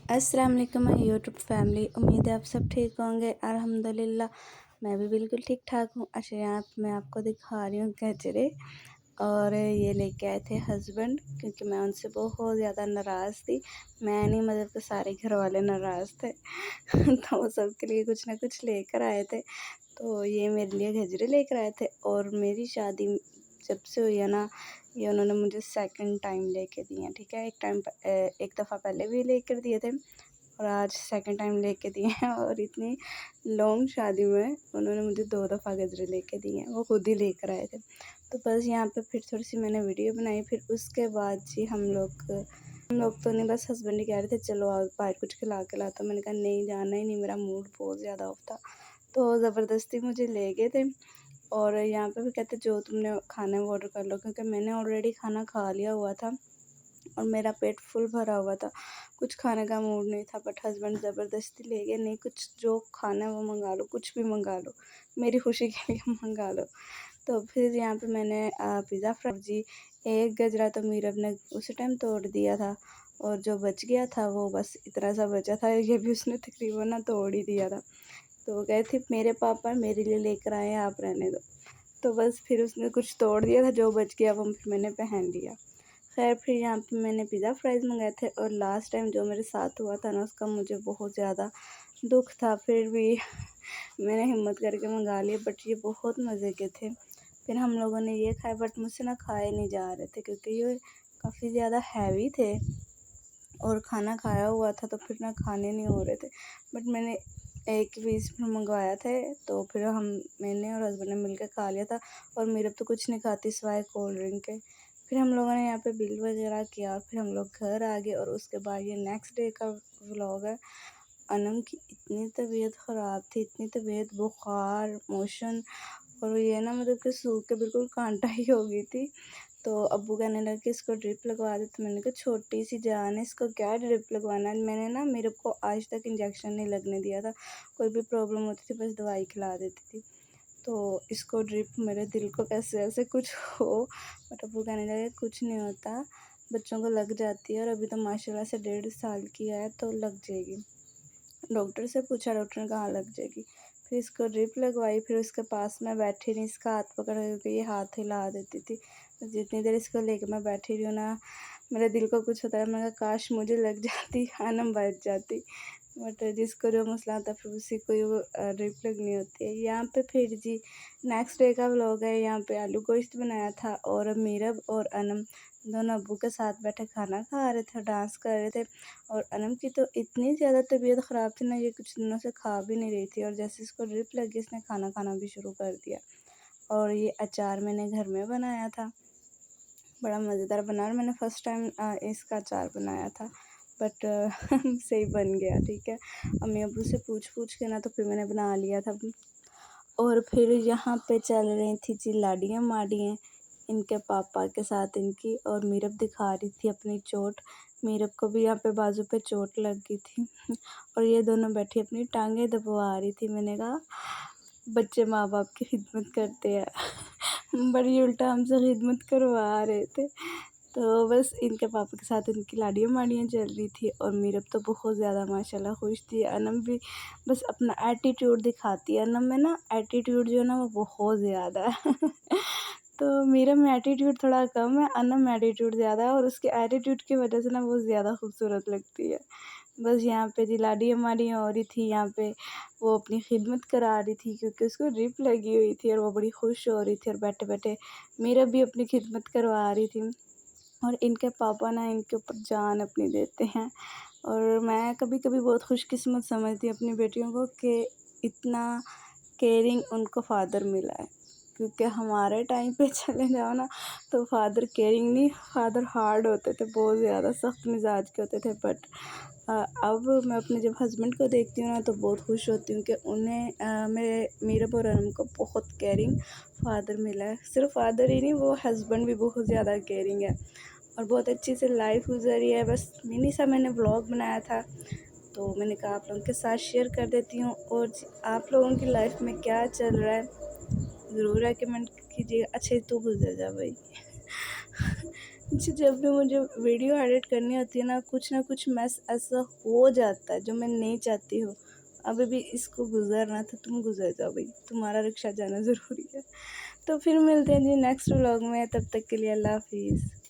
अस्सलाम वालेकुम my YouTube family. उम्मीद है आप सब ठीक होंगे। अल्हम्दुलिल्लाह मैं भी बिल्कुल ठीक ठाक हूँ। अच्छा यहाँ पे मैं आपको दिखा रही हूँ गजरे, और ये लेके आए थे हस्बैंड, क्योंकि मैं उनसे बहुत ज़्यादा नाराज़ थी। मैं नहीं, मतलब तो सारे घर वाले नाराज़ थे तो वो सबके लिए कुछ ना कुछ लेकर आए थे। तो ये मेरे लिए गजरे लेकर आए थे, और मेरी शादी जब से हुई है ना, ये उन्होंने मुझे सेकंड टाइम लेके दिए हैं। ठीक है, एक दफ़ा पहले भी लेकर दिए थे, और आज सेकंड टाइम लेके दिए हैं। और इतनी लॉन्ग शादी में उन्होंने मुझे 2 दफ़ा गजरे लेके दिए हैं, वो खुद ही लेकर आए थे। तो बस यहाँ पे फिर थोड़ी सी मैंने वीडियो बनाई। फिर उसके बाद जी हम लोग तो नहीं, बस हस्बैंड ही कह रहे थे चलो आज बाहर कुछ खिला के लाता। मैंने कहा नहीं, जाना ही नहीं, मेरा मूड बहुत ज़्यादा ऑफ था। तो ज़बरदस्ती मुझे ले गए थे, और यहाँ पे भी कहते जो तुमने खाना है वो ऑर्डर कर लो, क्योंकि मैंने ऑलरेडी खाना खा लिया हुआ था और मेरा पेट फुल भरा हुआ था। कुछ खाने का मूड नहीं था, बट हस्बैंड ज़बरदस्ती ले गए, नहीं कुछ जो खाना है वो मंगा लो, कुछ भी मंगा लो, मेरी खुशी के लिए मंगा लो। तो फिर यहाँ पे मैंने पिज़्ज़ा फ्राई जी, एक गजरा तो मीरब ने उसी टाइम तोड़ दिया था, और जो बच गया था वो बस इतना सा बचा था, ये भी उसने तकरीबन ना तोड़ ही दिया था। तो वो कहे थे मेरे पापा मेरे लिए लेकर आए हैं, आप रहने दो। तो बस फिर उसने कुछ तोड़ दिया था, जो बच गया वो फिर मैंने पहन लिया। खैर फिर यहाँ पे मैंने पिज़्ज़ा फ्राइज़ मंगाए थे, और लास्ट टाइम जो मेरे साथ हुआ था ना, उसका मुझे बहुत ज़्यादा दुख था। फिर भी मैंने हिम्मत करके मंगा लिए, बट ये बहुत मज़े के थे। फिर हम लोगों ने ये खाए, बट मुझसे ना खाए नहीं जा रहे थे, क्योंकि ये काफ़ी ज़्यादा हैवी थे, और खाना खाया हुआ था तो फिर ना खाने नहीं हो रहे थे। बट मैंने एक पीस फिर मंगवाया थे, तो फिर मैंने और हस्बैंड ने मिलकर खा लिया था। और मेरे तो कुछ नहीं खाती सिवाय कोल्ड ड्रिंक के। फिर हम लोगों ने यहाँ पे बिल वगैरह किया, और फिर हम लोग घर आ गए। और उसके बाद ये नेक्स्ट डे का व्लॉग है। अनम की इतनी तबीयत ख़राब थी, इतनी तबीयत, बुखार, मोशन, और ये ना मतलब कि सूख के बिल्कुल कांटा ही हो गई थी। तो अब्बू कहने लगे कि इसको ड्रिप लगवा दे। तो मैंने कहा छोटी सी जान है, इसको क्या ड्रिप लगवाना है। मैंने ना, मेरे को आज तक इंजेक्शन नहीं लगने दिया था। कोई भी प्रॉब्लम होती थी बस दवाई खिला देती थी। तो इसको ड्रिप, मेरे दिल को कैसे ऐसे कुछ हो, बट अब्बू कहने लगे कुछ नहीं होता, बच्चों को लग जाती है, और अभी तो माशाल्लाह से 1.5 साल की है तो लग जाएगी। डॉक्टर से पूछा, डॉक्टर ने कहा हाँ, लग जाएगी। फिर इसको ड्रिप लगवाई। फिर उसके पास मैं बैठी रही, इसका हाथ पकड़ के, ये हाथ हिला देती थी। तो जितनी देर इसको लेकर मैं बैठी रही हूँ ना, मेरे दिल को कुछ होता है, मैं कहा काश मुझे लग जाती, अनम बच जाती। बट जिसको जो मसला आता है फिर उसी को ही वो ड्रिप लगनी होती है। यहाँ पे फिर जी नेक्स्ट डे का व्लॉग है। यहाँ पे आलू गोश्त बनाया था, और मीरब और अनम दोनों अब्बू के साथ बैठे खाना खा रहे थे, डांस कर रहे थे। और अनम की तो इतनी ज़्यादा तबीयत ख़राब थी ना, ये कुछ दिनों से खा भी नहीं रही थी, और जैसे इसको ड्रिप लगी इसने खाना खाना भी शुरू कर दिया। और ये अचार मैंने घर में बनाया था, बड़ा मज़ेदार बना, और मैंने फ़र्स्ट टाइम इसका अचार बनाया था, बट सही बन गया। ठीक है, अम्मी अब्बू से पूछ के ना, तो फिर मैंने बना लिया था। और फिर यहाँ पे चल रही थी जी लाड़ियाँ माड़ियाँ इनके पापा के साथ इनकी, और मीरब दिखा रही थी अपनी चोट। मीरब को भी यहाँ पे बाजू पे चोट लग गई थी और ये दोनों बैठी अपनी टांगें दबवा रही थी। मैंने कहा बच्चे माँ बाप की खिदमत करते हैं बड़ी उल्टा हमसे खिदमत करवा रहे थे। तो बस इनके पापा के साथ इनकी लाड़ियाँ माड़ियाँ चल रही थी, और मीरब तो बहुत ज़्यादा माशाल्लाह खुश थी। अनम भी बस अपना एटीट्यूड दिखाती है। अनम में ना एटीट्यूड जो है ना वो बहुत ज़्यादा है तो मीरब में एटीट्यूड थोड़ा कम है, अनम में एटीट्यूड ज़्यादा है, और उसके एटीट्यूड की वजह से ना वो ज़्यादा खूबसूरत लगती है। बस यहाँ पे जी लाड़ियाँ माड़ियाँ हो रही थी, यहाँ पे वो अपनी खिदमत करा रही थी, क्योंकि उसको ड्रिप लगी हुई थी, और वो बड़ी खुश हो रही थी, और बैठे बैठे मीरब भी अपनी खिदमत करवा रही थी। और इनके पापा ना इनके ऊपर जान अपनी देते हैं, और मैं कभी कभी बहुत खुशकिस्मत समझती हूँ अपनी बेटियों को कि इतना केयरिंग उनको फ़ादर मिला है। क्योंकि हमारे टाइम पे चले जाओ ना, तो फ़ादर केयरिंग नहीं, फ़ादर हार्ड होते थे, बहुत ज़्यादा सख्त मिजाज के होते थे। बट अब मैं अपने जब हस्बैंड को देखती हूँ ना, तो बहुत खुश होती हूँ कि उन्हें मेरे और अनम को बहुत केयरिंग फ़ादर मिला है। सिर्फ फ़ादर ही नहीं, वो हस्बैंड भी बहुत ज़्यादा केयरिंग है, और बहुत अच्छी से लाइफ गुजरी है। बस मिनी सा मैंने व्लॉग बनाया था, तो मैंने कहा आप लोगों के साथ शेयर कर देती हूँ। और आप लोगों की लाइफ में क्या चल रहा है ज़रूर रेकमेंड कीजिएगा। अच्छा तो गुजर जा भाई जी, जब भी मुझे वीडियो एडिट करनी होती है ना कुछ मैस ऐसा हो जाता है जो मैं नहीं चाहती हूँ। अभी भी इसको गुज़रना था, तुम गुज़र जाओ भई, तुम्हारा रिक्शा जाना ज़रूरी है। तो फिर मिलते हैं जी नेक्स्ट व्लॉग में, तब तक के लिए अल्लाह हाफ़िज़।